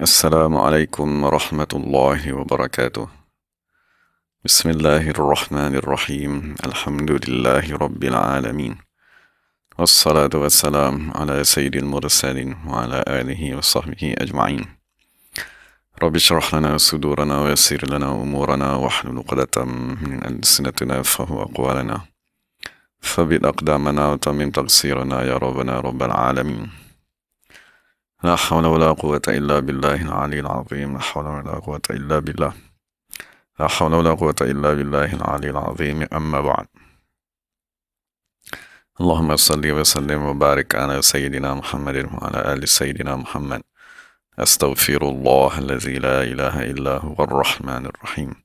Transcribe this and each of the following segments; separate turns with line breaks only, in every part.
Assalamualaikum warahmatullahi wabarakatuh. Bismillahirrahmanirrahim. Alhamdulillahi rabbil alamin. Wassalatu wassalam ala sayyidil mursalin wa ala alihi wa sahbihi ajma'in. Rabbi syrah lana sudurana wa yassir lana umurana wahlul 'uqdatam min alsinatina yafqahu aqwalana. Thabbit aqdamana wa tammim taqsirana ya rabbana rabbal alamin. لا حول ولا قوة إلا بالله العلي العظيم. لا حول ولا قوة إلا بالله. لا حول ولا قوة إلا بالله العلي العظيم. أما بعد. اللهم صل وسلم وبارك على سيدنا محمد وعلى آل سيدنا محمد. أستغفر الله الذي لا إله إلا هو الرحمن الرحيم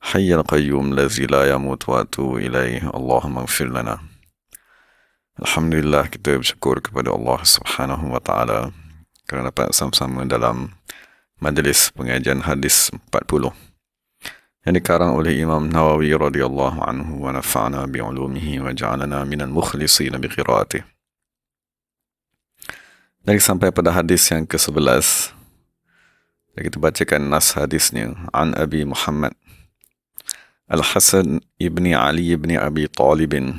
حي القيوم الذي لا يموت وأتوب إليه. اللهم اغفر لنا. Alhamdulillah, kita bersyukur kepada Allah Subhanahu wa Ta'ala kerana dapat sama-sama dalam majlis pengajian hadis 40 yang dikarang oleh Imam Nawawi radhiyallahu anhu wa nafa'ana bi'ulumihi wa ja'alana minal mukhlisin bi qiraatih. Dan sampai pada hadis yang ke-11. Dan kita bacakan nas hadisnya. An Abi Muhammad Al-Hasan ibni Ali ibni Abi Talibin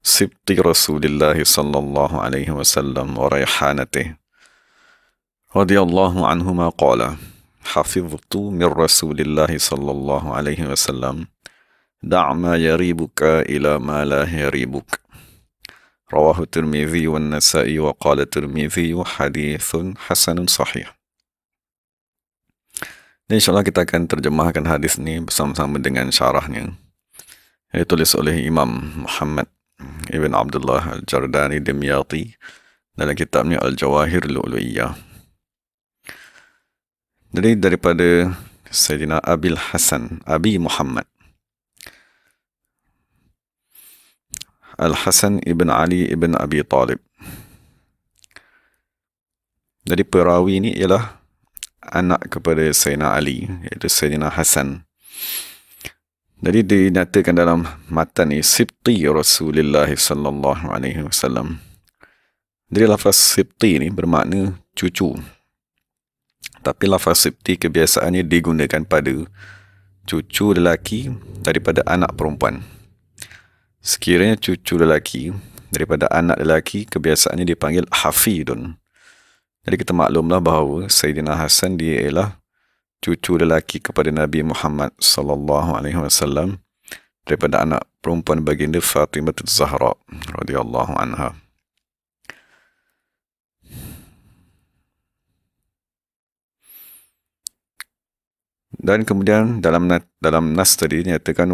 Sibti Rasulillah sallallahu alaihi wasallam wa rayhanatih radhiyallahu anhuma qala hafiztu min Rasulillah sallallahu alaihi wasallam da' ma yaribuka ila ma la yaribuk. Rawahu Tirmidzi wa Nasa'i wa qala Tirmidzi hadithun hasanun sahih. Dan insyaAllah kita akan terjemahkan hadis ini bersama-sama dengan syarahnya yang ditulis oleh Imam Muhammad Ibn Abdullah Al-Jardani Dimyati dalam kitabnya Al-Jawahir Lu'lu'iyah. Jadi daripada Sayyidina Abil Hasan Abi Muhammad Al-Hasan ibn Ali ibn Abi Talib. Jadi perawi ini ialah anak kepada Sayyidina Ali, iaitu Sayyidina Hasan. Jadi dinyatakan dalam matan ini Sibti Rasulullah sallallahu alaihi wasallam. Jadi lafaz Sibti ini bermakna cucu. Tapi lafaz Sibti kebiasaannya digunakan pada cucu lelaki daripada anak perempuan. Sekiranya cucu lelaki daripada anak lelaki, kebiasaannya dipanggil Hafidun. Jadi kita maklumlah bahawa Sayyidina Hasan dia ialah cucu lelaki kepada Nabi Muhammad sallallahu alaihi wasallam daripada anak perempuan baginda Fatimah Az-Zahra radhiyallahu anha. Dan kemudian dalam nas tadi nyatakan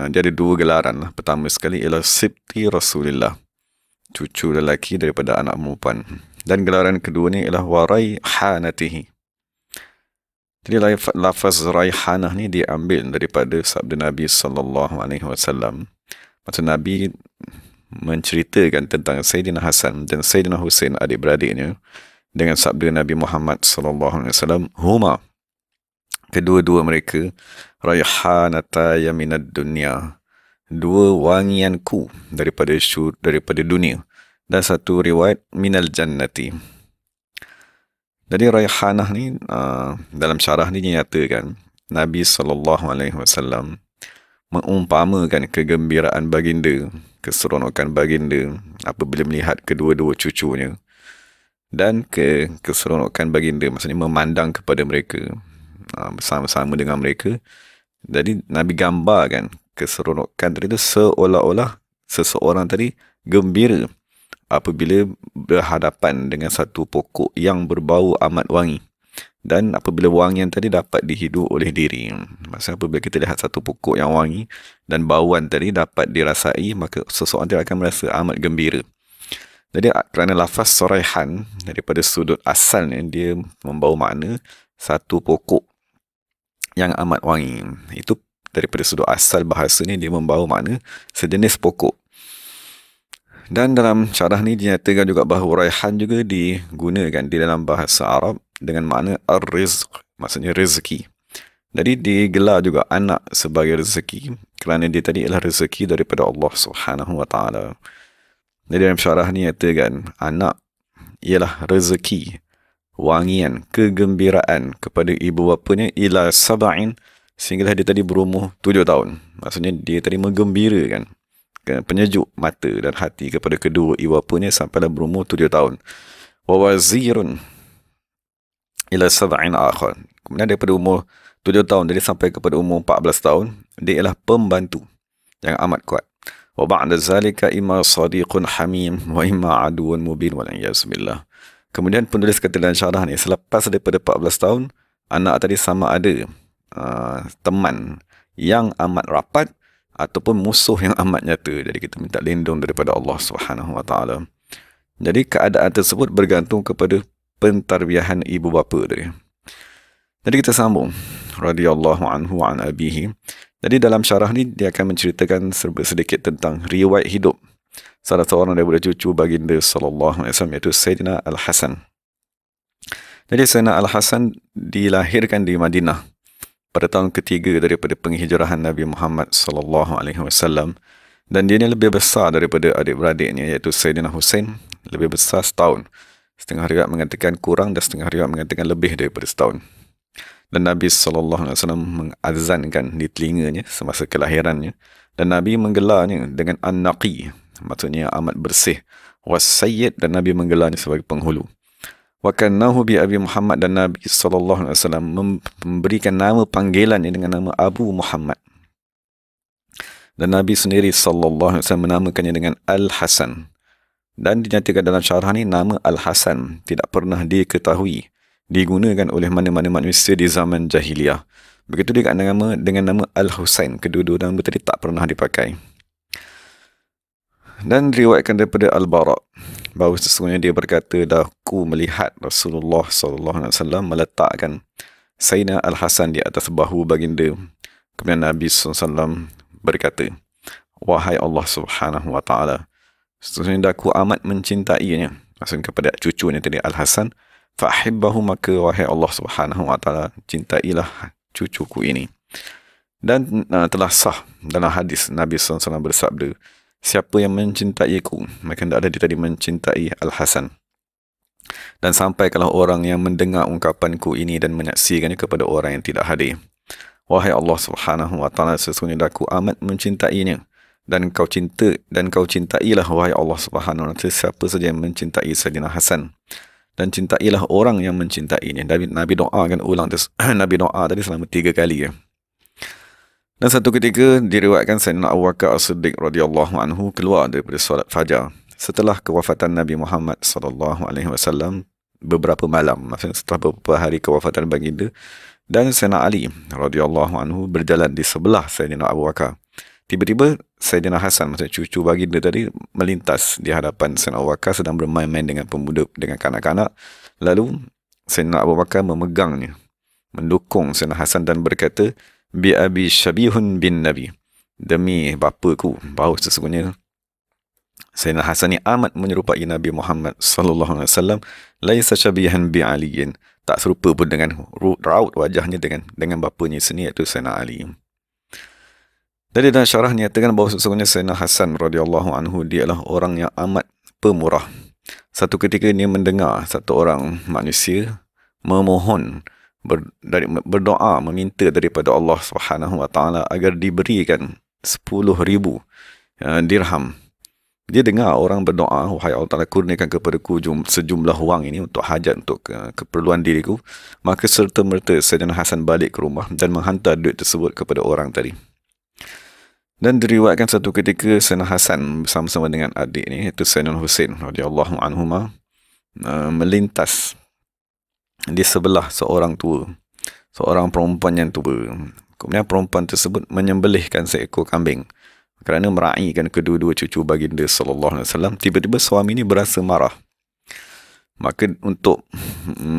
dia ada dua gelaran lah. Pertama sekali ialah Sibti Rasulillah, cucu lelaki daripada anak perempuan. Dan gelaran kedua ni ialah Warayhanatihi. Jadi lafaz raihanah ni diambil daripada sabda Nabi sallallahu alaihi wasallam. Maksud Nabi menceritakan tentang Sayyidina Hasan dan Sayyidina Husain, adik-beradiknya, dengan sabda Nabi Muhammad sallallahu alaihi wasallam, huma, kedua-dua mereka, raihanataya minad dunya, dua wangianku daripada dunia, dan satu riwayat minal jannati. Jadi raihanah ni dalam syarah ni dinyatakan Nabi sallallahu alaihi wasallam mengumpamakan kegembiraan baginda, keseronokan baginda apabila melihat kedua-dua cucunya, dan keseronokan baginda maksudnya memandang kepada mereka, bersama-sama dengan mereka. Jadi Nabi gambarkan keseronokan tadi itu seolah-olah seseorang tadi gembira apabila berhadapan dengan satu pokok yang berbau amat wangi, dan apabila wangian tadi dapat dihidu oleh diri. Maksudnya apabila kita lihat satu pokok yang wangi dan bauan tadi dapat dirasai, maka seseorang tidak akan merasa amat gembira. Jadi kerana lafaz raihan daripada sudut asalnya dia membawa makna satu pokok yang amat wangi. Itu daripada sudut asal bahasa ni dia membawa makna sejenis pokok. Dan dalam syarah ni dinyatakan juga bahawa raihan juga digunakan di dalam bahasa Arab dengan makna ar-rizq, maksudnya rezeki. Jadi digelar juga anak sebagai rezeki kerana dia tadi ialah rezeki daripada Allah Subhanahu wa Ta'ala. Jadi dalam syarah ni nyatakan anak ialah rezeki wangian, kegembiraan kepada ibu bapanya ila sab'in, sehinggalah dia tadi berumur 7 tahun. Maksudnya dia tadi menggembirakan, penyejuk mata dan hati kepada kedua ibu bapanya sampailah berumur 7 tahun. Wa wazirun ila sab'in akhar. Kemudian daripada umur 7 tahun jadi sampai kepada umur 14 tahun, dia ialah pembantu yang amat kuat. Wa ba'da zalika imma sadiqun hamim wa imma aduun mubin wal iyaz billah. Kemudian penulis kata dalam syarah ni, selepas daripada 14 tahun, anak tadi sama ada teman yang amat rapat ataupun musuh yang amat nyata. Jadi kita minta lindung daripada Allah Subhanahu Wa Taala. Jadi keadaan tersebut bergantung kepada pentarbiyahan ibu bapa tadi. Jadi kita sambung. Radhiyallahu anhu wa an abihi. Jadi dalam syarah ni dia akan menceritakan sedikit tentang riwayat hidup salah seorang daripada cucu baginda sallallahu alaihi wasallam, iaitu Sayyidina Al-Hasan. Jadi Sayyidina Al-Hasan dilahirkan di Madinah pada tahun ketiga daripada penghijrahan Nabi Muhammad sallallahu alaihi wasallam, dan dia ni lebih besar daripada adik-beradiknya, iaitu Sayyidina Husain, lebih besar setahun. Setengah riwayat mengatakan kurang dan setengah riwayat mengatakan lebih daripada setahun. Dan Nabi sallallahu alaihi wasallam mengazankan di telinganya semasa kelahirannya, dan Nabi menggelarnya dengan An-Naqi, maksudnya amat bersih, was-Sayyid, dan Nabi menggelarnya sebagai penghulu. Wa kannahu bi Abi Muhammad, dan Nabi sallallahu alaihi wasallam memberikan nama panggilannya dengan nama Abu Muhammad. Dan Nabi sendiri sallallahu alaihi wasallam menamakannya dengan Al-Hasan. Dan dinyatakan dalam syarah ni, nama Al-Hasan tidak pernah diketahui digunakan oleh mana-mana manusia di zaman jahiliyah. Begitu juga dengan nama Al-Husain, kedua-dua nama tadi tak pernah dipakai. Dan diriwayatkan daripada Al-Bara bahawa sesungguhnya dia berkata, aku melihat Rasulullah SAW meletakkan Sayyidina Al-Hasan di atas bahu baginda. Kemudian Nabi SAW berkata, wahai Allah Subhanahu Wa Taala, sesungguhnya aku amat mencintainya, maksudnya kepada cucunya tadi Al-Hasan, fa'ahibbahu, maka wahai Allah Subhanahu Wa Taala, cintailah cucuku ini. Dan telah sah dalam hadis Nabi SAW bersabda, siapa yang mencintaiku, maka hendaklah dia tadi mencintai Al-Hasan. Dan sampai kalau orang yang mendengar ungkapanku ini dan menyaksikannya kepada orang yang tidak hadir. Wahai Allah Subhanahu Wa Taala, sesungguhnya aku amat mencintainya, dan kau cintailah wahai Allah Subhanahu Wa Taala siapa saja yang mencintai Sayyidina Hasan, dan cintailah orang yang mencintainya. Nabi doakan ulang Nabi doa tadi selama 3 kali ya. Dan satu ketika diriwayatkan Sayyidina Abu Bakar As-Siddiq radhiyallahu anhu keluar daripada solat fajar setelah kewafatan Nabi Muhammad sallallahu alaihi wasallam beberapa malam, maksudnya setelah beberapa hari kewafatan baginda, dan Sayyidina Ali radhiyallahu anhu berjalan di sebelah Sayyidina Abu Bakar. Tiba-tiba Sayyidina Hasan, maksudnya cucu baginda tadi, melintas di hadapan Sayyidina Abu Bakar sedang bermain-main dengan pemuda, dengan kanak-kanak. Lalu Sayyidina Abu Bakar memegangnya, mendukung Sayyidina Hasan dan berkata, bi abi syabihun bin Nabi, demi bapaku bahawa sesungguhnya Sayyidina Hasan ni amat menyerupai Nabi Muhammad sallallahu alaihi wasallam, laisa syabihan bi aliyin, tak serupa pun dengan raut wajahnya dengan bapanya sendiri, iaitu Sayyidina Ali. Dari dalam syarah nyatakan bahawa sesungguhnya Sayyidina Hasan radhiyallahu anhu dia adalah orang yang amat pemurah. Satu ketika dia mendengar satu orang manusia memohon, berdoa, meminta daripada Allah Subhanahu Wa Taala agar diberikan 10,000 dirham. Dia dengar orang berdoa, wahai Allah Ta'ala, kurniakan kepadaku sejumlah wang ini untuk hajat, untuk keperluan diriku. Maka serta-merta Sayyidina Hasan balik ke rumah dan menghantar duit tersebut kepada orang tadi. Dan diriwayatkan satu ketika Sayyidina Hasan bersama-sama dengan adik ni, iaitu Sayyidina Husain radhiyallahu anhuma, melintas di sebelah seorang tua, seorang perempuan yang tua. Kemudian perempuan tersebut menyembelihkan seekor kambing kerana meraihkan kedua-dua cucu baginda sallallahu alaihi wasallam. Tiba-tiba suami ini berasa marah. Maka untuk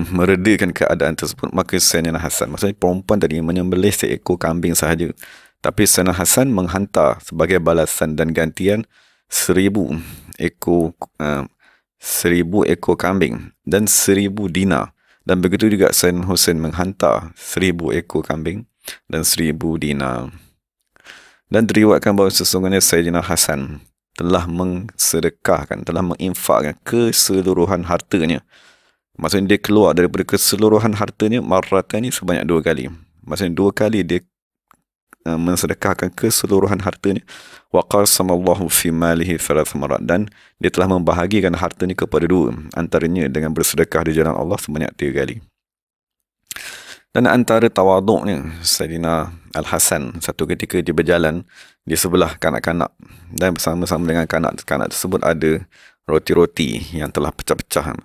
meredakan keadaan tersebut, maka Sayyidina Hasan, maksudnya perempuan tadi menyembelih seekor kambing sahaja, tapi Sayyidina Hasan menghantar sebagai balasan dan gantian 1,000 ekor kambing dan 1,000 dinar. Dan begitu juga Sayyidina Husain menghantar 1,000 ekor kambing dan 1,000 dinar. Dan diriwayatkan bahawa sesungguhnya Sayyidina Hasan telah mengsedekahkan, telah menginfakkan keseluruhan hartanya Maksudnya dia keluar daripada keseluruhan hartanya marratan ni sebanyak 2 kali. Maksudnya 2 kali dia mensedekahkan keseluruhan hartanya. Wa qasamallahu fi malihi thalath marat, dan dia telah membahagikan hartanya kepada 2, antaranya dengan bersedekah di jalan Allah sebanyak 3 kali. Dan antara tawaduknya Sayyidina Al-Hasan, satu ketika dia berjalan di sebelah kanak-kanak, dan bersama-sama dengan kanak-kanak tersebut ada roti-roti yang telah pecah-pecah.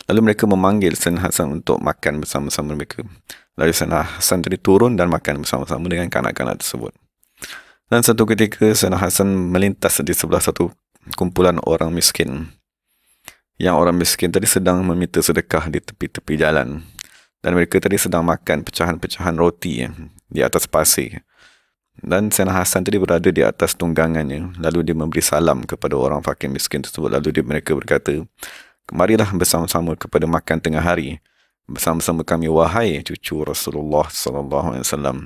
Lalu mereka memanggil Sayyidina Hasan untuk makan bersama-sama mereka. Lalu Sayyidina Hasan tadi turun dan makan bersama-sama dengan kanak-kanak tersebut. Dan satu ketika Sayyidina Hasan melintas di sebelah satu kumpulan orang miskin. Yang orang miskin tadi sedang meminta sedekah di tepi-tepi jalan. Dan mereka tadi sedang makan pecahan-pecahan roti di atas pasir. Dan Sayyidina Hasan tadi berada di atas tunggangannya. Lalu dia memberi salam kepada orang fakir miskin tersebut. Lalu mereka berkata, marilah bersama-sama kepada makan tengah hari bersama-sama kami, wahai cucu Rasulullah sallallahu alaihi wasallam.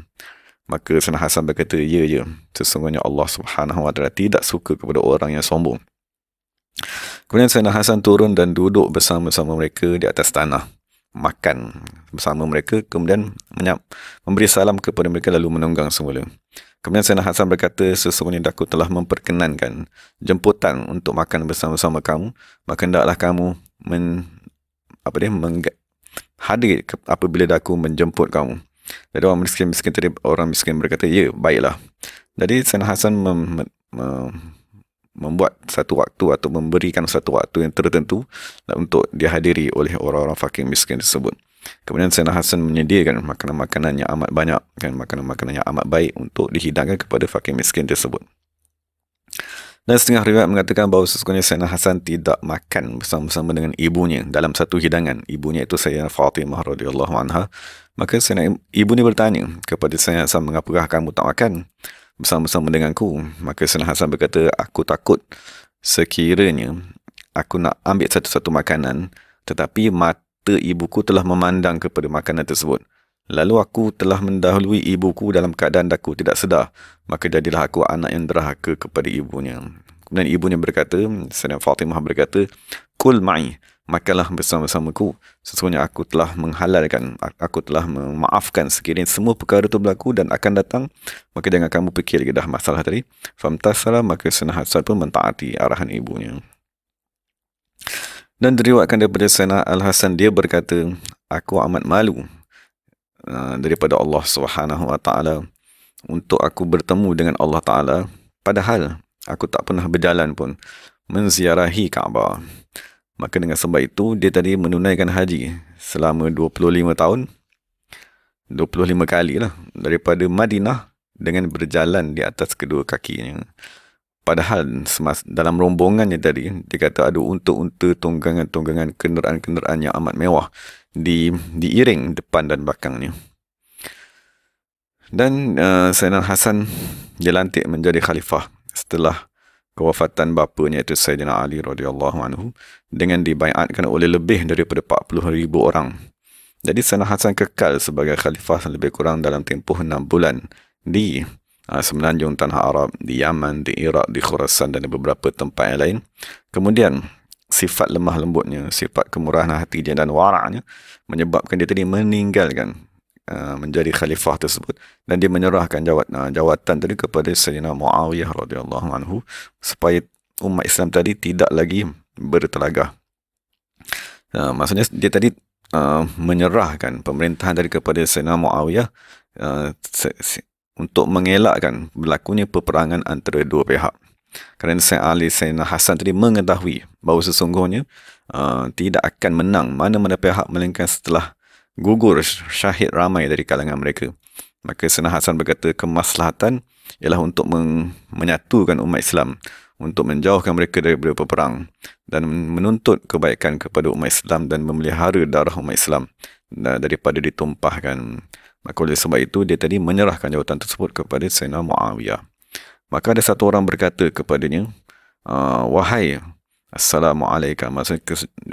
Maka Sayyidina Hasan berkata, ya, sesungguhnya Allah Subhanahu wa taala tidak suka kepada orang yang sombong. Kemudian Sayyidina Hasan turun dan duduk bersama-sama mereka di atas tanah, makan bersama mereka, kemudian memberi salam kepada mereka lalu menunggang semula. Kemudian Sayyidina Hasan berkata, sesungguhnya aku telah memperkenankan jemputan untuk makan bersama-sama kamu, maka hendaklah kamu hadir apabila aku menjemput kamu. Jadi orang miskin berkata, ya, baiklah. Jadi Sayyidina Hasan membuat satu waktu atau memberikan satu waktu yang tertentu untuk dihadiri oleh orang-orang fakir miskin tersebut. Kemudian Sayyidina Hasan menyediakan makanan-makanan yang amat banyak, makanan-makanan yang amat baik untuk dihidangkan kepada fakir miskin tersebut. Dan setengah riwayat mengatakan bahawa sesungguhnya Sayyidina Hasan tidak makan bersama-sama dengan ibunya dalam satu hidangan. Ibunya itu Sayyidah Fatimah radhiyallahu anha. Maka ibunya bertanya kepada Sayyidina Hasan, mengapakah kamu tak makan bersama-sama denganku? Maka Sayyidina Hasan berkata, aku takut sekiranya aku nak ambil satu-satu makanan, tetapi mata ibuku telah memandang kepada makanan tersebut. Lalu aku telah mendahului ibuku dalam keadaan aku tidak sedar, maka jadilah aku anak yang derhaka kepada ibunya. Kemudian ibunya berkata, Sayyidah Fatimah berkata, kul ma'i, makanlah bersama-samaku, sesungguhnya aku telah menghalalkan, aku telah memaafkan sekiranya semua perkara itu berlaku dan akan datang, maka jangan kamu fikir lagi dah masalah tadi. Famtasala, maka Sayyidina Hasan pun mentaati arahan ibunya. Dan diriwayatkan daripada Sayyidina Al-Hasan, dia berkata, aku amat malu daripada Allah Subhanahu wa taala untuk aku bertemu dengan Allah Taala, padahal aku tak pernah berjalan pun menziarahi Kaabah. Maka dengan sebab itu dia tadi menunaikan haji selama 25 tahun, 25 kali lah, daripada Madinah dengan berjalan di atas kedua kakinya. Padahal dalam rombongannya tadi dia kata ada unta-unta, tunggangan-tunggangan, kenderaan-kenderaan yang amat mewah diiring depan dan belakangnya. Dan Sayyidina Hasan dilantik menjadi khalifah setelah kewafatan bapanya iaitu Sayyidina Ali radhiyallahu anhu, dengan dibaiatkan oleh lebih daripada 40,000 orang. Jadi Sayyidina Hasan kekal sebagai khalifah lebih kurang dalam tempoh 6 bulan di semenanjung tanah Arab, di Yaman, di Iraq, di Khurasan dan di beberapa tempat yang lain. Kemudian sifat lemah lembutnya, sifat kemurahan hatinya dan waraknya menyebabkan dia tadi meninggalkan menjadi khalifah tersebut, dan dia menyerahkan jawatan tadi kepada Sayyidina Muawiyah radhiyallahu anhu supaya umat Islam tadi tidak lagi bertelagah. Maksudnya dia tadi menyerahkan pemerintahan tadi kepada Sayyidina Muawiyah untuk mengelakkan berlakunya peperangan antara dua pihak. Kerana Sayyidina Hasan tadi mengetahui bahawa sesungguhnya tidak akan menang mana-mana pihak melainkan setelah gugur syahid ramai dari kalangan mereka. Maka Sayyidina Hasan berkata kemaslahatan ialah untuk menyatukan umat Islam, untuk menjauhkan mereka daripada peperang dan menuntut kebaikan kepada umat Islam dan memelihara darah umat Islam daripada ditumpahkan. Maka oleh sebab itu dia tadi menyerahkan jawatan tersebut kepada Sayyidina Muawiyah. Maka ada satu orang berkata kepadanya, wahai Assalamualaikum, maksudnya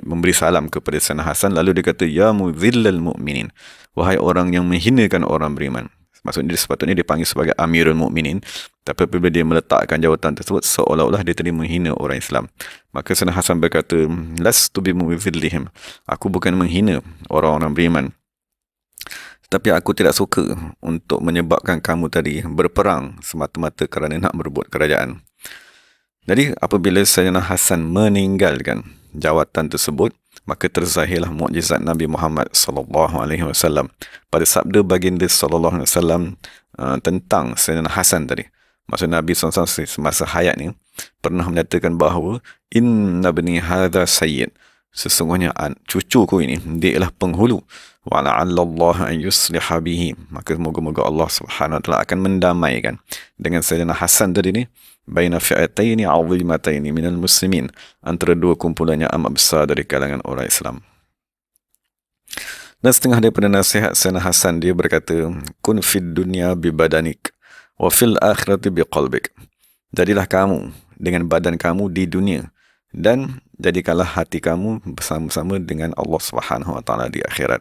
memberi salam kepada Sayyidina Hasan. Lalu dia kata, ya muzillal mu'minin, wahai orang yang menghinakan orang beriman. Maksudnya sepatutnya dipanggil sebagai Amirul Mukminin, tapi apabila dia meletakkan jawatan tersebut seolah-olah dia tadi menghina orang Islam. Maka Sayyidina Hasan berkata, lastu bimudhillihim, aku bukan menghina orang-orang beriman, tapi aku tidak suka untuk menyebabkan kamu tadi berperang semata-mata kerana nak merebut kerajaan. Jadi apabila Sayyidina Hasan meninggalkan jawatan tersebut, maka terzahirlah mukjizat Nabi Muhammad sallallahu alaihi wasallam pada sabda baginda sallallahu alaihi wasallam tentang Sayyidina Hasan tadi. Maksud Nabi SAW semasa hayatnya pernah menyatakan bahawa inna bani hadha sayyid, sesungguhnya cucuku ini dia ialah penghulu, wa la'allallah an yusliha bihi, maka moga-moga Allah Subhanahu wa taala akan mendamaikan dengan Sayyidina Hasan tadi ni baina fi'ataini 'azimataini minal muslimin, antara dua kumpulan yang amat besar dari kalangan orang Islam. Dan setengah daripada nasihat Sayyidina Hasan, dia berkata, kun fid dunya bi badanik wa fil akhirati bi qalbik. Jadilah kamu dengan badan kamu di dunia, dan jadikanlah hati kamu bersama-sama dengan Allah Subhanahu wa taala di akhirat.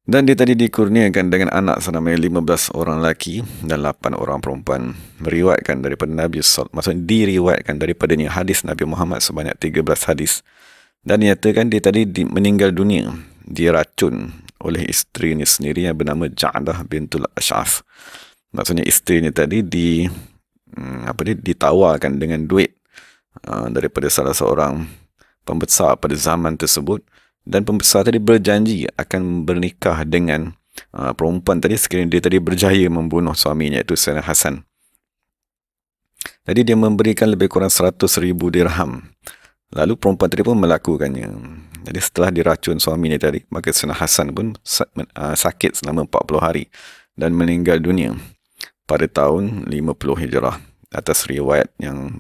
Dan dia tadi dikurniakan dengan anak senamanya 15 orang lelaki dan 8 orang perempuan. Meriwayatkan daripada Nabi maksudnya diriwayatkan daripadanya hadis Nabi Muhammad sebanyak 13 hadis. Dan nyatakan dia tadi meninggal dunia diracun oleh isterinya sendiri yang bernama Ja'dah bintul Ash'af. Maksudnya isterinya tadi ditawarkan dengan duit daripada salah seorang pembesar pada zaman tersebut, dan pembesar tadi berjanji akan bernikah dengan perempuan tadi sekiranya dia tadi berjaya membunuh suaminya, iaitu Sayyidina Hasan. Jadi dia memberikan lebih kurang 100,000 dirham. Lalu perempuan tadi pun melakukannya. Jadi setelah diracun suaminya tadi, maka Sayyidina Hasan pun sakit selama 40 hari dan meninggal dunia pada tahun 50 Hijrah, atas riwayat yang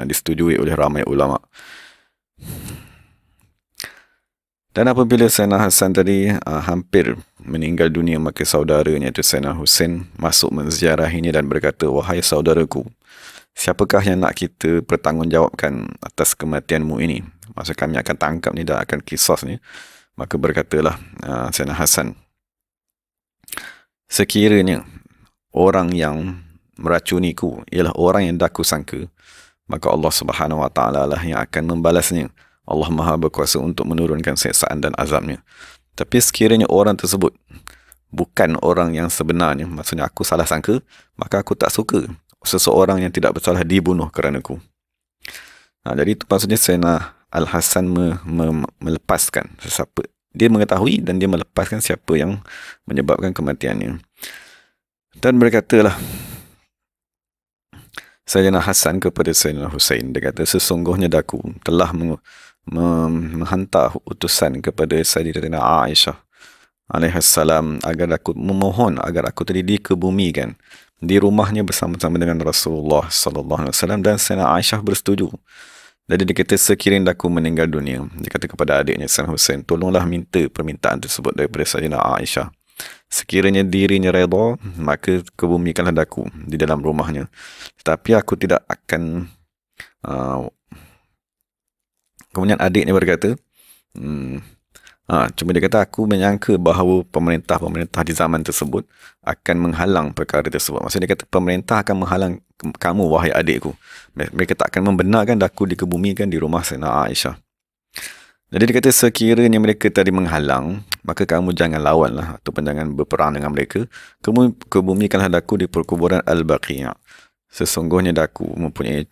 disetujui oleh ramai ulama. Dan apabila Sayyidina Hasan tadi hampir meninggal dunia, maka saudaranya itu Sayyidina Husain masuk menziarahinya dan berkata, wahai saudaraku, siapakah yang nak kita bertanggungjawabkan atas kematianmu ini? Maksud kami akan tangkap ni dan akan kisas ni. Maka berkatalah Sayyidina Hasan, sekiranya orang yang meracuniku ialah orang yang dah aku sangka, maka Allah Subhanahu wa taala lah yang akan membalasnya. Allah Maha berkuasa untuk menurunkan siksaan dan azabnya. Tapi sekiranya orang tersebut bukan orang yang sebenarnya, maksudnya aku salah sangka, maka aku tak suka seseorang yang tidak bersalah dibunuh kerana-ku. Jadi itu maksudnya Sayyidina Al-Hasan melepaskan sesiapa. Dia mengetahui dan dia melepaskan siapa yang menyebabkan kematiannya. Dan berkatalah Sayyidina Hasan kepada Sayyidina Husain, dia kata, sesungguhnya daku telah menghantar utusan kepada Sayyidatina Aisyah alaihissalam agar aku memohon agar aku tadi dikebumikan di rumahnya bersama-sama dengan Rasulullah sallallahu alaihi wasallam, dan Sayyidina Aisyah bersetuju. Jadi dia kata, sekiranya aku meninggal dunia, dia kata kepada adiknya Sayyidina Husain, tolonglah minta permintaan tersebut daripada Sayyidina Aisyah. Sekiranya dirinya redha, maka kebumikanlah daku di dalam rumahnya. Tetapi aku tidak akan kemudian adiknya berkata, cuma dia kata, aku menyangka bahawa pemerintah-pemerintah di zaman tersebut akan menghalang perkara tersebut. Maksudnya dia kata, pemerintah akan menghalang kamu, wahai adikku. Mereka tak akan membenarkan daku dikebumikan di rumah Sayyidina Aisyah. Jadi dia kata, sekiranya mereka tadi menghalang, maka kamu jangan lawanlah ataupun jangan berperang dengan mereka. Kamu kebumikanlah daku di perkuburan Al-Baqi'. Sesungguhnya daku mempunyai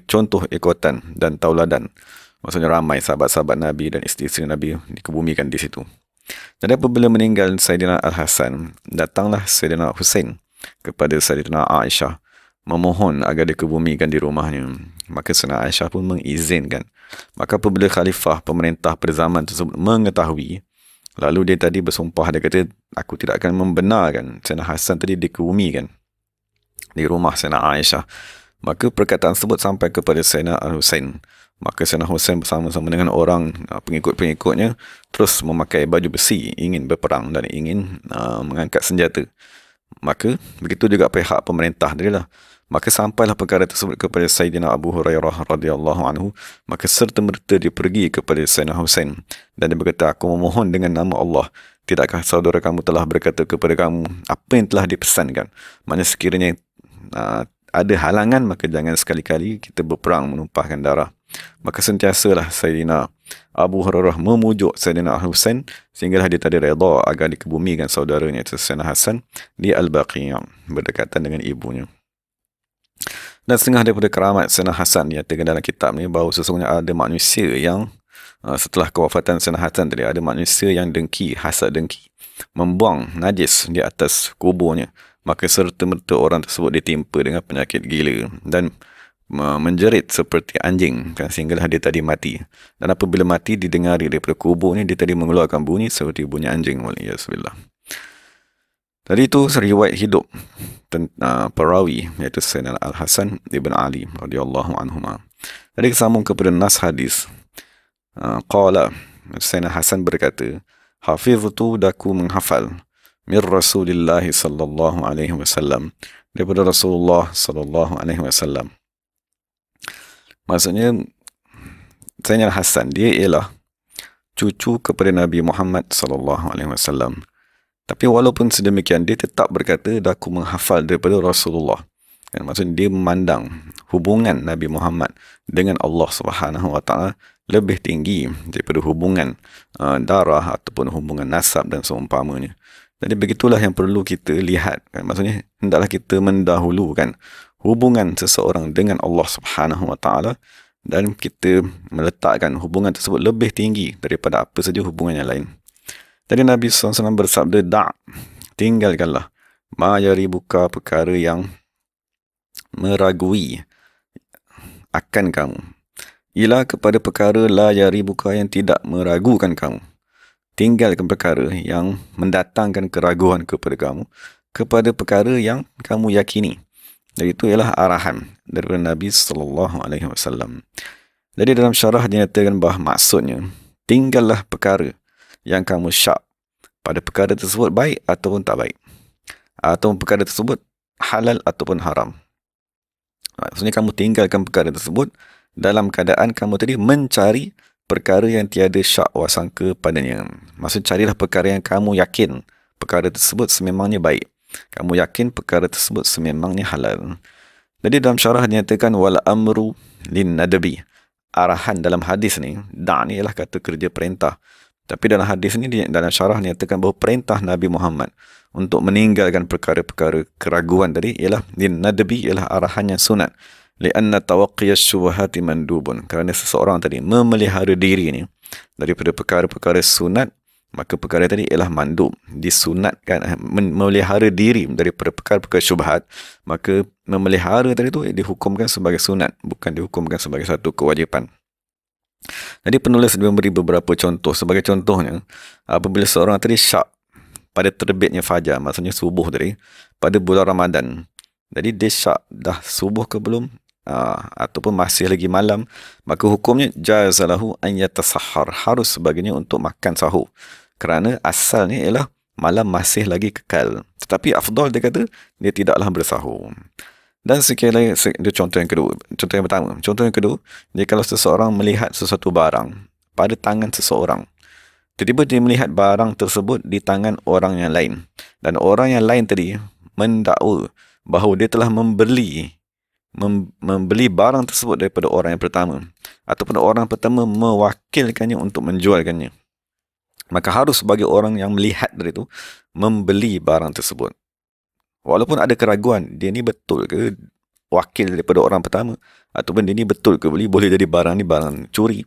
contoh ikutan dan tauladan. Maksudnya ramai sahabat-sahabat Nabi dan isteri-isteri Nabi dikebumikan di situ. Jadi apabila meninggal Sayyidina Al-Hasan, datanglah Sayyidina Husain kepada Sayyidina Aisyah memohon agar dikebumikan di rumahnya. Maka Sayyidina Aisyah pun mengizinkan. Maka apabila khalifah pemerintah pada zaman tersebut mengetahui, lalu dia tadi bersumpah, dia kata, aku tidak akan membenarkan Sayyidina Hasan tadi dikebumikan di rumah Sayyidina Aisyah. Maka perkataan tersebut sampai kepada Sayyidina Al-Husain. Maka Sayyidina Husain bersama-sama dengan orang pengikut-pengikutnya terus memakai baju besi, ingin berperang dan ingin mengangkat senjata. Maka begitu juga pihak pemerintah dia lah. Maka sampailah perkara tersebut kepada Sayyidina Abu Hurairah radhiyallahu anhu, maka serta-merta dia pergi kepada Sayyidina Husain dan dia berkata, aku memohon dengan nama Allah, tidakkah saudara kamu telah berkata kepada kamu apa yang telah dipesankan? Maknanya sekiranya ada halangan, maka jangan sekali-kali kita berperang menumpahkan darah. Maka sentiasalah Sayyidina Abu Hurairah memujuk Sayyidina Husain sehinggalah dia tadi redha agar dikebumikan saudaranya Sayyidina Hasan di Al-Baqi' berdekatan dengan ibunya. Dan setengah daripada keramat Sayyidina Hasan dinyatakan dalam kitab ni bahawa sesungguhnya ada manusia yang setelah kewafatan Sayyidina Hasan tadi, ada manusia yang dengki, hasad dengki, membuang najis di atas kuburnya, maka serta-merta orang tersebut ditimpa dengan penyakit gila dan menjerit seperti anjing kan, sehinggalah dia tadi mati. Dan apabila mati didengari daripada kuburnya, dia tadi mengeluarkan bunyi seperti bunyi anjing. Waliyahzubillah. Tadi itu riwayat hidup perawi iaitu Sayyidina Al-Hasan ibn Ali radhiyallahu anhuma. Tadi sambung kepada nas hadis. Qala, Sayyidina Hasan berkata, hafiztu, daku menghafal, min Rasulillah sallallahu alaihi wasallam, daripada Rasulullah sallallahu alaihi wasallam. Maksudnya Sayyidina Hasan dia ialah cucu kepada Nabi Muhammad sallallahu alaihi wasallam. Tapi walaupun sedemikian, dia tetap berkata, daku menghafal daripada Rasulullah. Kan, maksudnya dia memandang hubungan Nabi Muhammad dengan Allah Subhanahu Wa Taala lebih tinggi daripada hubungan darah ataupun hubungan nasab dan seumpamanya. Jadi begitulah yang perlu kita lihat. Kan, maksudnya hendaklah kita mendahulukan hubungan seseorang dengan Allah Subhanahu Wa Taala dan kita meletakkan hubungan tersebut lebih tinggi daripada apa saja hubungan yang lain. Jadi Nabi SAW bersabda, tinggalkanlah ma yaribuka, perkara yang meragui akan kamu, ila kepada perkara la yaribuka, yang tidak meragukan kamu. Tinggalkan perkara yang mendatangkan keraguan kepada kamu kepada perkara yang kamu yakini. Jadi itu ialah arahan daripada Nabi SAW. Jadi dalam syarah dinyatakan bahawa maksudnya, tinggallah perkara yang kamu syak pada perkara tersebut baik ataupun tak baik, atau perkara tersebut halal ataupun haram. Maksudnya kamu tinggalkan perkara tersebut dalam keadaan kamu tadi mencari perkara yang tiada syak wasangka padanya. Maksud carilah perkara yang kamu yakin perkara tersebut sememangnya baik, kamu yakin perkara tersebut sememangnya halal. Jadi dalam syarah dinyatakan wal amru lin nadbi. Arahan dalam hadis ni, da' ni ialah kata kerja perintah. Tapi dalam hadis ni, dalam syarah nyatakan bahawa perintah Nabi Muhammad untuk meninggalkan perkara-perkara keraguan tadi ialah lin nadbi, ialah arahan yang sunat. Lianna tawaqqiyas syubhati mandubun, kerana seseorang tadi memelihara diri ni daripada perkara-perkara sunat, maka perkara tadi ialah mandub, disunatkan. Memelihara diri daripada perkara-perkara syubhat, maka memelihara tadi tu dihukumkan sebagai sunat, bukan dihukumkan sebagai satu kewajipan. Jadi penulis memberi beberapa contoh. Sebagai contohnya, apabila seorang tadi syak pada terbitnya fajar, maksudnya subuh tadi, pada bulan Ramadan, jadi dia syak dah subuh ke belum, ataupun masih lagi malam, maka hukumnya jazalahu an yatasahhar, harus baginya untuk makan sahur, kerana asalnya ialah malam masih lagi kekal. Tetapi afdal, dia kata, dia tidaklah bersahur. Dan sekali lagi, itu contoh yang kedua. Contoh yang pertama. Contoh yang kedua, dia kalau seseorang melihat sesuatu barang pada tangan seseorang, tiba-tiba dia melihat barang tersebut di tangan orang yang lain, dan orang yang lain tadi mendakwa bahawa dia telah membeli barang tersebut daripada orang yang pertama, ataupun orang pertama mewakilkannya untuk menjualkannya, maka harus bagi orang yang melihat dari itu membeli barang tersebut. Walaupun ada keraguan, dia ni betul ke wakil daripada orang pertama, ataupun dia ni betul ke beli, boleh jadi barang ni barang curi.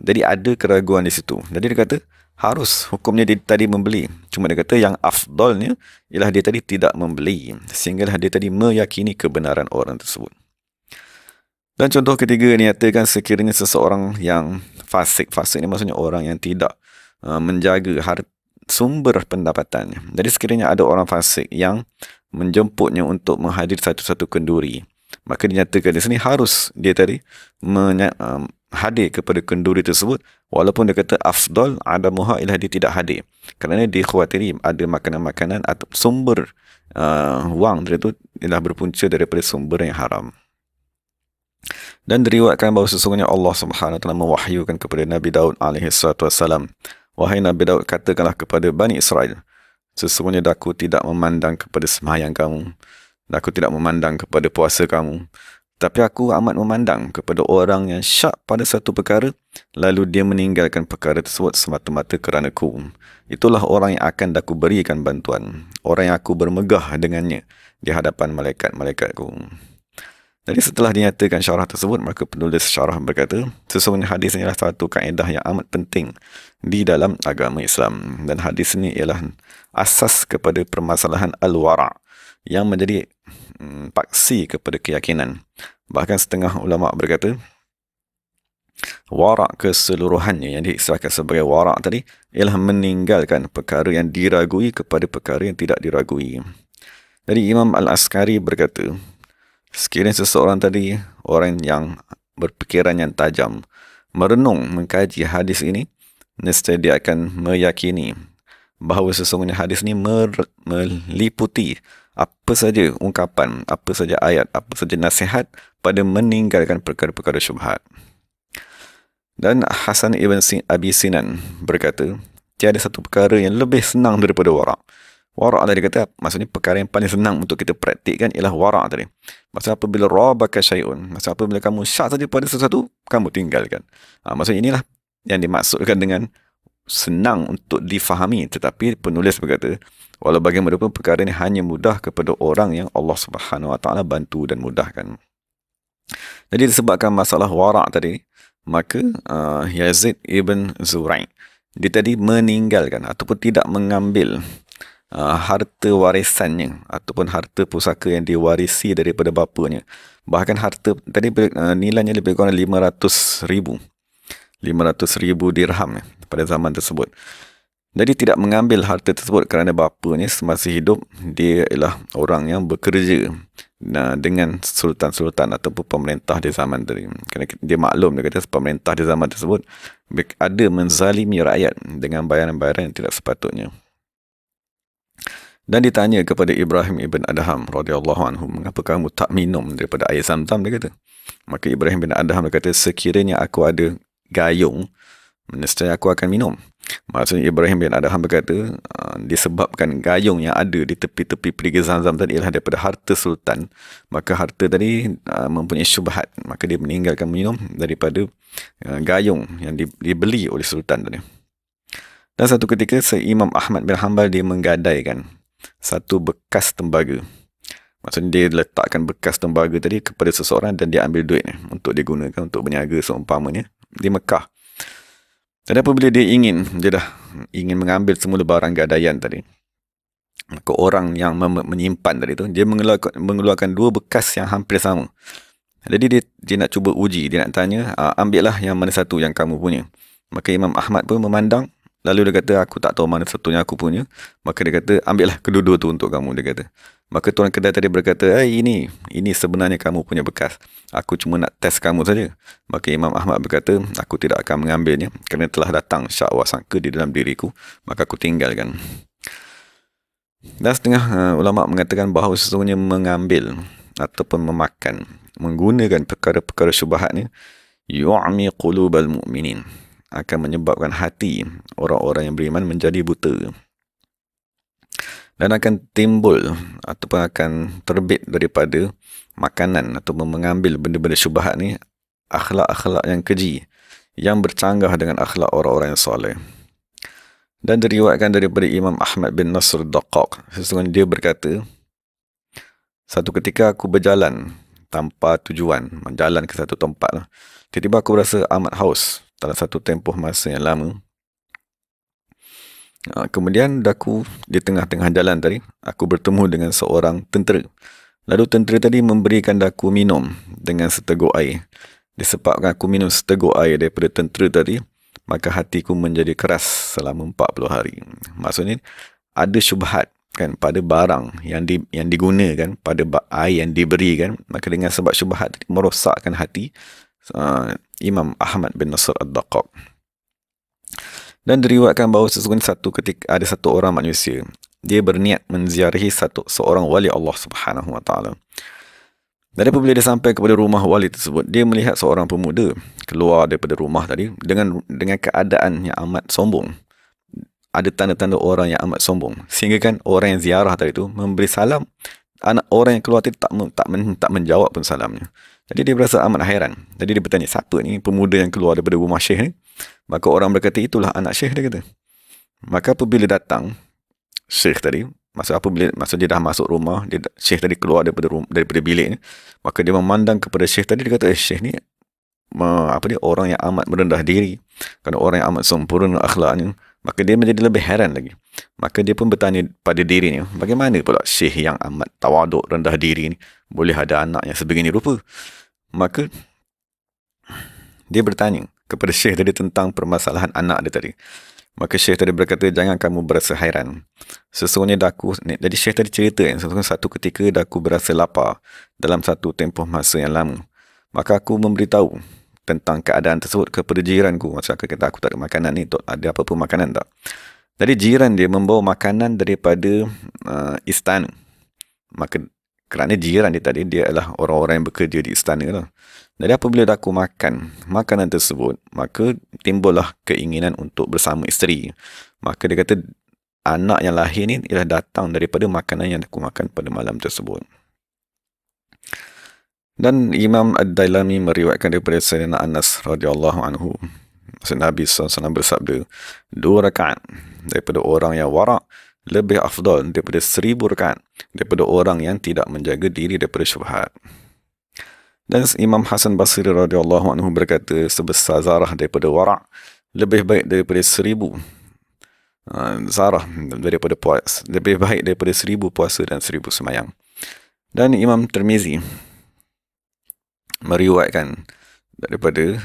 Jadi ada keraguan di situ. Jadi dia kata harus hukumnya dia tadi membeli. Cuma dia kata yang afdalnya ialah dia tadi tidak membeli, sehinggalah dia tadi meyakini kebenaran orang tersebut. Dan contoh ketiga ni nyatakan sekiranya seseorang yang fasik. Fasik ni maksudnya orang yang tidak menjaga sumber pendapatannya. Jadi sekiranya ada orang fasik yang menjemputnya untuk menghadiri satu-satu kenduri, maka dinyatakan di sini harus dia tadi hadir kepada kenduri tersebut, walaupun dia kata afdal adamuha, ialah dia tidak hadir kerana dia khawatiri ada makanan-makanan atau sumber wang dia tu ialah berpunca daripada sumber yang haram. Dan diriwayatkan bahawa sesungguhnya Allah Subhanahu Wa Taala mewahyukan kepada Nabi Daud alaihi salatu wasalam, wahai Nabi Daud, katakanlah kepada Bani Israel, sesungguhnya aku tidak memandang kepada sembahyang kamu, aku tidak memandang kepada puasa kamu, tapi aku amat memandang kepada orang yang syak pada satu perkara, lalu dia meninggalkan perkara tersebut semata-mata kerana ku. Itulah orang yang akan aku berikan bantuan, orang yang aku bermegah dengannya di hadapan malaikat-malaikatku. Jadi setelah dinyatakan syarah tersebut, maka penulis syarah berkata, sesungguhnya hadis ini adalah satu kaedah yang amat penting di dalam agama Islam. Dan hadis ini ialah asas kepada permasalahan al-wara' yang menjadi paksi kepada keyakinan. Bahkan setengah ulama' berkata, wara' keseluruhannya yang diistilahkan sebagai wara' tadi ialah meninggalkan perkara yang diragui kepada perkara yang tidak diragui. Jadi Imam Al-Askari berkata, sekiranya seseorang tadi, orang yang berfikiran yang tajam, merenung mengkaji hadis ini, nescaya dia akan meyakini bahawa sesungguhnya hadis ini meliputi apa saja ungkapan, apa saja ayat, apa saja nasihat pada meninggalkan perkara-perkara syubhat. Dan Hasan ibn Abi Sinan berkata, tiada satu perkara yang lebih senang daripada wara'. Wara' tadi kata, maksudnya perkara yang paling senang untuk kita praktikkan ialah wara' tadi. Maksudnya apabila rabaka syai'un, maksudnya apabila kamu syak saja pada sesuatu, kamu tinggalkan. Maksudnya inilah yang dimaksudkan dengan senang untuk difahami. Tetapi penulis berkata, walau bagaimanapun perkara ini hanya mudah kepada orang yang Allah Subhanahu Wa Taala bantu dan mudahkan. Jadi disebabkan masalah wara' tadi, maka Yazid ibn Zurai' dia tadi meninggalkan ataupun tidak mengambil harta warisannya ataupun harta pusaka yang diwarisi daripada bapanya. Bahkan harta tadi nilainya lebih kurang 500,000 dirham pada zaman tersebut. Jadi tidak mengambil harta tersebut kerana bapanya semasa hidup dia ialah orang yang bekerja dengan sultan-sultan ataupun pemerintah di zaman tadi. Kerana dia maklum, dia kata pemerintah di zaman tersebut ada menzalimi rakyat dengan bayaran-bayaran yang tidak sepatutnya. Dan ditanya kepada Ibrahim ibn Adham radhiyallahu anhu, mengapa kamu tak minum daripada air Zamzam, dia kata. Maka Ibrahim bin Adham berkata, sekiranya aku ada gayung, nescaya aku akan minum. Maksudnya Ibrahim bin Adham berkata, disebabkan gayung yang ada di tepi-tepi perigi Zamzam tadi ialah daripada harta sultan, maka harta tadi mempunyai syubhat, maka dia meninggalkan minum daripada gayung yang dibeli oleh sultan tadi. Dan satu ketika Imam Ahmad bin Hanbal dia menggadaikan satu bekas tembaga. Maksudnya dia letakkan bekas tembaga tadi kepada seseorang dan dia ambil duitnya untuk digunakan untuk berniaga seumpamanya di Mekah. Dan apabila dia dah ingin mengambil semula barang gadaian tadi, maka orang yang menyimpan tadi tu, dia mengeluarkan dua bekas yang hampir sama. Jadi dia nak cuba uji, dia nak tanya, ambillah yang mana satu yang kamu punya. Maka Imam Ahmad pun memandang, lalu dia kata, aku tak tahu mana satu yang aku punya. Maka dia kata, ambillah kedua-dua tu untuk kamu, dia kata. Maka tuan kedai tadi berkata, ini sebenarnya kamu punya bekas. Aku cuma nak test kamu saja. Maka Imam Ahmad berkata, aku tidak akan mengambilnya kerana telah datang syak wa sangka di dalam diriku, maka aku tinggalkan. Dan setengah ulama mengatakan bahawa sesungguhnya mengambil ataupun memakan, menggunakan perkara-perkara syubhat ni, yu'mi qulubal mu'minin, akan menyebabkan hati orang-orang yang beriman menjadi buta. Dan akan timbul ataupun akan terbit daripada makanan ataupun mengambil benda-benda syubhat ni akhlak-akhlak yang keji, yang bercanggah dengan akhlak orang-orang yang soleh. Dan diriwayatkan daripada Imam Ahmad bin Nasr Daqaq, sesungguhnya dia berkata, satu ketika aku berjalan tanpa tujuan, menjalan ke satu tempat. Tiba-tiba aku rasa amat haus dalam satu tempoh masa yang lama. Kemudian di tengah-tengah jalan tadi, aku bertemu dengan seorang tentera. Lalu tentera tadi memberikan aku minum dengan seteguk air. Disebabkan aku minum seteguk air daripada tentera tadi, maka hatiku menjadi keras selama 40 hari. Maksudnya ada syubhat kan pada barang yang digunakan, pada air yang diberikan, maka dengan sebab syubhat merosakkan hati, Imam Ahmad bin Nasr Ad-Daqaq. Dan diriwayatkan bahawa sesungguhnya satu ketika ada satu orang manusia, dia berniat menziarahi seorang wali Allah Subhanahu wa taala. Dan apabila dia sampai kepada rumah wali tersebut, dia melihat seorang pemuda keluar daripada rumah tadi dengan keadaan yang amat sombong. Ada tanda-tanda orang yang amat sombong, sehingga kan orang yang ziarah tadi itu memberi salam, orang yang keluar tadi tak menjawab pun salamnya. Jadi dia berasa amat hairan. Jadi dia bertanya, siapa ni pemuda yang keluar daripada rumah syekh ni? Maka orang berkata, itulah anak syekh, dia kata. Maka apabila datang syekh tadi, masa dia dah masuk rumah, syekh tadi keluar daripada bilik ni, maka dia memandang kepada syekh tadi, dia kata, syekh ni orang yang amat merendah diri, kerana orang yang amat sempurna akhlaknya. Maka dia menjadi lebih heran lagi. Maka dia pun bertanya pada dirinya, bagaimana pula syekh yang amat tawaduk, rendah diri ni boleh ada anak yang sebegini rupa? Maka dia bertanya kepada syekh tadi tentang permasalahan anak dia tadi. Maka syekh tadi berkata, jangan kamu berasa hairan. Sesungguhnya jadi syekh tadi cerita, sesungguhnya satu ketika aku berasa lapar dalam satu tempoh masa yang lama. Maka aku memberitahu tentang keadaan tersebut kepada jiranku. Maksud aku kata, aku tak ada makanan ni, ada apa-apa makanan tak? Jadi jiran dia membawa makanan daripada istana. Maka kerana jiran dia tadi, dia adalah orang-orang yang bekerja di istana lah. Jadi apabila aku makan makanan tersebut, maka timbullah keinginan untuk bersama isteri. Maka dia kata, anak yang lahir ni ialah datang daripada makanan yang aku makan pada malam tersebut. Dan Imam Ad-Dailami meriwayatkan daripada Sayyidina Anas radhiyallahu anhu, Nabi SAW bersabda, 2 rakaat daripada orang yang wara' lebih afdal daripada 1000 rakaat daripada orang yang tidak menjaga diri daripada syubhat. Dan Imam Hasan Basri radhiyallahu anhu berkata, sebesar zarah daripada wara' lebih baik daripada 1000 zarah daripada puasa, lebih baik daripada 1000 puasa dan 1000 semayang. Dan Imam Tirmizi meriwayatkan daripada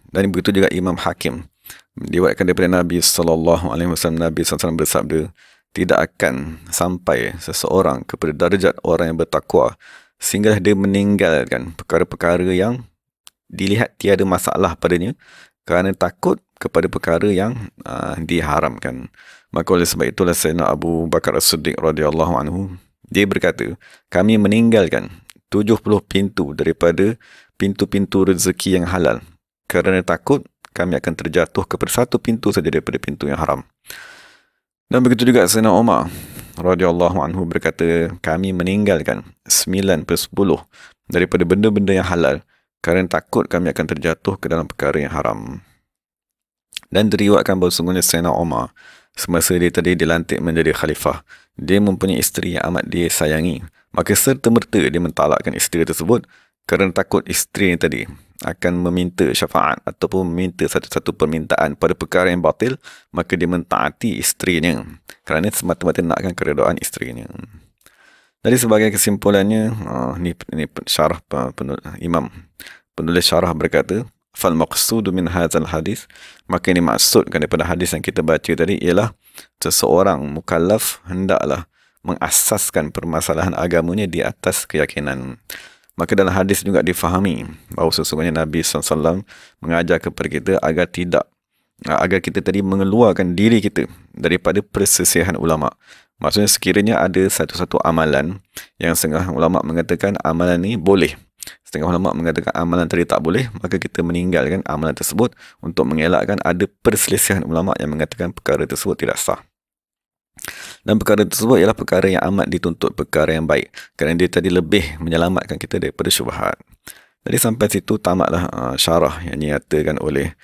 dan begitu juga Imam Hakim diriwayatkan daripada Nabi SAW. Nabi SAW bersabda, tidak akan sampai seseorang kepada darjat orang yang bertakwa sehingga dia meninggalkan perkara-perkara yang dilihat tiada masalah padanya kerana takut kepada perkara yang diharamkan. Maka oleh sebab itulah Sayyidina Abu Bakar As-Siddiq radhiyallahu anhu, dia berkata, kami meninggalkan 70 pintu daripada pintu-pintu rezeki yang halal kerana takut kami akan terjatuh kepada satu pintu saja daripada pintu yang haram. Dan begitu juga Sayyidina Umar radhiyallahu anhu berkata, kami meninggalkan 9/10 daripada benda-benda yang halal kerana takut kami akan terjatuh ke dalam perkara yang haram. Dan diriwayatkan bahawa sungguhnya Sayyidina Umar semasa dia tadi dilantik menjadi khalifah, dia mempunyai isteri yang amat dia sayangi. Maka serta-merta dia mentalakkan isteri tersebut kerana takut isteri tadi akan meminta syafaat ataupun meminta satu-satu permintaan pada perkara yang batil, maka dia mentaati isterinya kerana semata-mata nakkan keredaan isterinya. Jadi sebagai kesimpulannya, ni syarah penulis syarah berkata, fal maqsudu min hadzal hadis, maka ini maksudkan daripada hadis yang kita baca tadi ialah seseorang mukallaf hendaklah mengasaskan permasalahan agamanya di atas keyakinan. Maka dalam hadis juga difahami bahawa sesungguhnya Nabi SAW mengajar kepada kita agar kita tadi mengeluarkan diri kita daripada persesihan ulama. Maksudnya sekiranya ada satu-satu amalan yang setengah ulama mengatakan amalan ni boleh, setengah ulama mengatakan amalan tadi tak boleh, maka kita meninggalkan amalan tersebut untuk mengelakkan ada perselisihan ulama yang mengatakan perkara tersebut tidak sah. Dan perkara tersebut ialah perkara yang amat dituntut, perkara yang baik, kerana dia tadi lebih menyelamatkan kita daripada syubhat. Jadi sampai situ tamatlah syarah yang dinyatakan oleh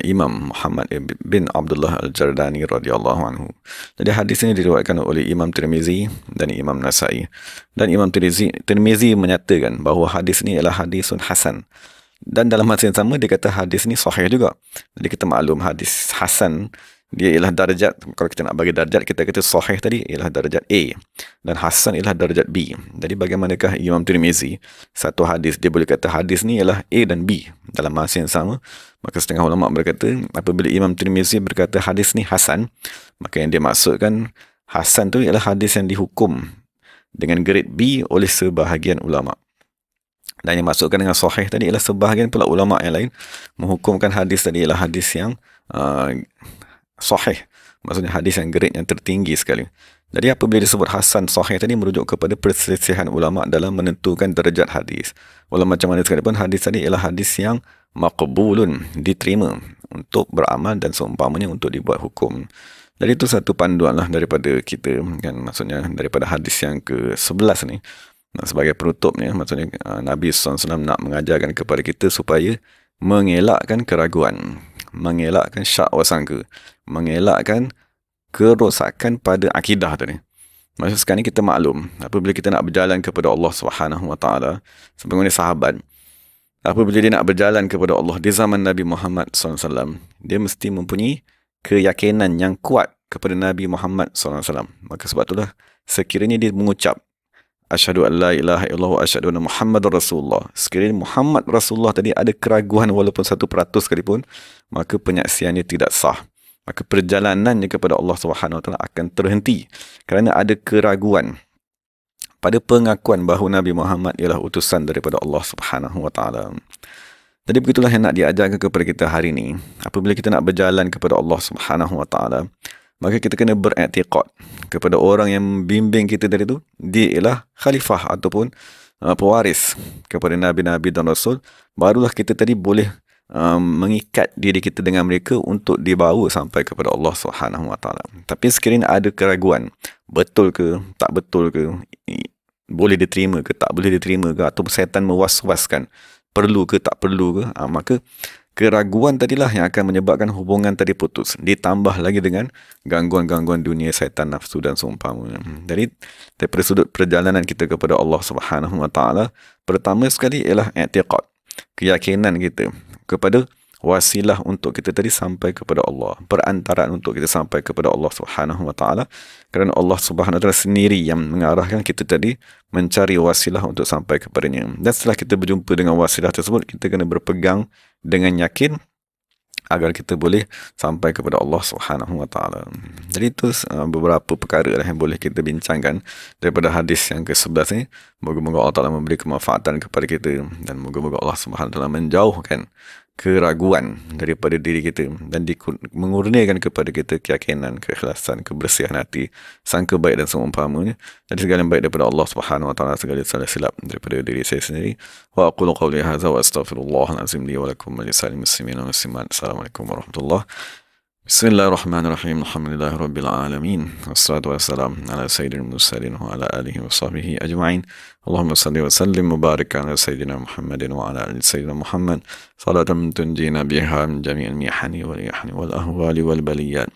Imam Muhammad bin Abdullah Al-Jardani radhiyallahu anhu. Jadi hadis ini diriwayatkan oleh Imam Tirmizi dan Imam Nasai. Dan Imam Tirmizi menyatakan bahawa hadis ini adalah hadisun hasan. Dan dalam masa yang sama dia kata hadis ini sahih juga. Jadi kita maklum hadis hasan dia ialah darjat, kalau kita nak bagi darjat, kita kata sahih tadi ialah darjat A dan hasan ialah darjat B. Jadi bagaimanakah Imam Tirmizi, satu hadis dia boleh kata hadis ni ialah A dan B dalam masa yang sama? Maka setengah ulama berkata, apabila Imam Tirmizi berkata hadis ni hasan, maka yang dia maksudkan hasan tu ialah hadis yang dihukum dengan grade B oleh sebahagian ulama. Dan yang masukkan dengan sahih tadi ialah sebahagian pula ulama' yang lain menghukumkan hadis tadi ialah hadis yang uh, sahih. Maksudnya hadis yang grade yang tertinggi sekali. Jadi apabila disebut hasan sahih tadi merujuk kepada perselisihan ulama' dalam menentukan derajat hadis. Walau macam mana sekalipun hadis tadi ialah hadis yang maqbulun, diterima untuk beramal dan seumpamanya untuk dibuat hukum. Jadi itu satu panduan lah daripada kita, kan, maksudnya daripada hadis yang ke-11 ni. Sebagai penutupnya, maksudnya Nabi SAW nak mengajarkan kepada kita supaya mengelakkan keraguan, mengelakkan syak wasangka, mengelakkan kerosakan pada akidah tadi. Maksud sekarang ni kita maklum, apabila kita nak berjalan kepada Allah SWT, sebagaimana sahabat, apabila dia nak berjalan kepada Allah di zaman Nabi Muhammad SAW, dia mesti mempunyai keyakinan yang kuat kepada Nabi Muhammad SAW. Maka sebab itulah sekiranya dia mengucap asyhadu an la ilaha illallah wa asyhadu anna Muhammadar Rasulullah, sekiranya Muhammad Rasulullah tadi ada keraguan walaupun 1% sekalipun, maka penyaksiannya tidak sah. Maka perjalanannya kepada Allah SWT akan terhenti kerana ada keraguan pada pengakuan bahawa Nabi Muhammad ialah utusan daripada Allah SWT. Jadi begitulah yang nak diajarkan kepada kita hari ini. Apabila kita nak berjalan kepada Allah SWT, maka kita kena beriktikad kepada orang yang membimbing kita dari itu, dia ialah khalifah ataupun pewaris kepada Nabi-Nabi dan Rasul. Barulah kita tadi boleh mengikat diri kita dengan mereka untuk dibawa sampai kepada Allah SWT. Tapi sekiranya ada keraguan, betul ke, tak betul ke, boleh diterima ke, tak boleh diterima ke, atau syaitan mewas-waskan, perlu ke, tak perlu ke, maka keraguan tadilah yang akan menyebabkan hubungan tadi putus. Ditambah lagi dengan gangguan-gangguan dunia, syaitan, nafsu dan seumpamanya. Jadi, daripada sudut perjalanan kita kepada Allah SWT, pertama sekali ialah i'tiqad, keyakinan kita kepada wasilah untuk kita tadi sampai kepada Allah, perantaraan untuk kita sampai kepada Allah SWT, kerana Allah SWT sendiri yang mengarahkan kita tadi mencari wasilah untuk sampai kepadanya. Dan setelah kita berjumpa dengan wasilah tersebut, kita kena berpegang dengan yakin agar kita boleh sampai kepada Allah SWT. Jadi itu beberapa perkara yang boleh kita bincangkan daripada hadis yang ke-11 ni. Moga-moga Allah Ta'ala memberi kemanfaatan kepada kita, dan moga-moga Allah SWT menjauhkan keraguan daripada diri kita dan mengurniakan kepada kita keyakinan, keikhlasan, kebersihan hati, sangka baik dan seumpamanya. Jadi segala yang baik daripada Allah Subhanahu wa taala, segala salah silap daripada diri saya sendiri. Wa aqulu qawli hadza wa astaghfirullahal azim li wa lakum wa lisa'il muslimin wal muslimat. Assalamualaikum warahmatullahi. Bismillahirrahmanirrahim. Alhamdulillahirabbil alamin. Wassalatu wassalamu ala sayyidil mursalin wa ala alihi wa sahbihi ajma'in. Allahumma salli wa sallim wa barik ala sayyidina Muhammadin wa ala ali sayyidina Muhammad. Salatan tunjina biha min jami'il mihani wal yahni wal ahwali wal baliyat.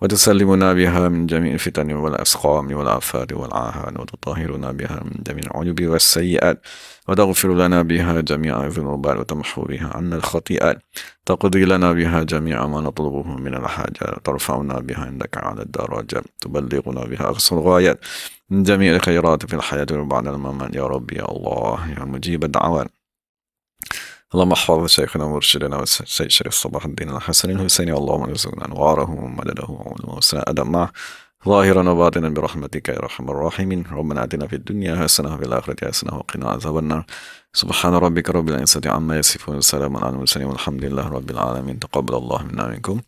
وتسلمنا بها من جميع الفتن والأسقام والآفات والعاهات وتطهرنا بها من جميع العيوب والسيئات وتغفر لنا بها جميع الذنوب وتمحو بها عنا الخطيئات تقضي لنا بها جميع ما نطلبه من الحاجات ترفعنا بها عندك على الدرجات تبلغنا بها أقصى الغايات من جميع الخيرات في الحياة وبعد الممات يا رب يا الله يا مجيب الدعوات. اللهم احفظ شيخنا ومرشدنا والسيد شريف صباح الدين الحسن الحسيني، اللهم ارزقنا انواره ومدده وعلمه وسنة ادب معه ظاهرا وباطنا برحمتك يا ارحم الراحمين. ربنا اتنا في الدنيا حسنه وفي الاخره حسنه وقنا عذاب النار. سبحان ربك رب العزة عما يصفون وسلام على المرسلين والحمد لله رب العالمين. تقبل الله منا منكم.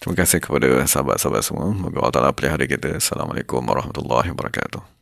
Terima kasih kepada sahabat-sahabat semua. Moga Allah Ta'ala pelihara kita. Assalamualaikum warahmatullahi wabarakatuh.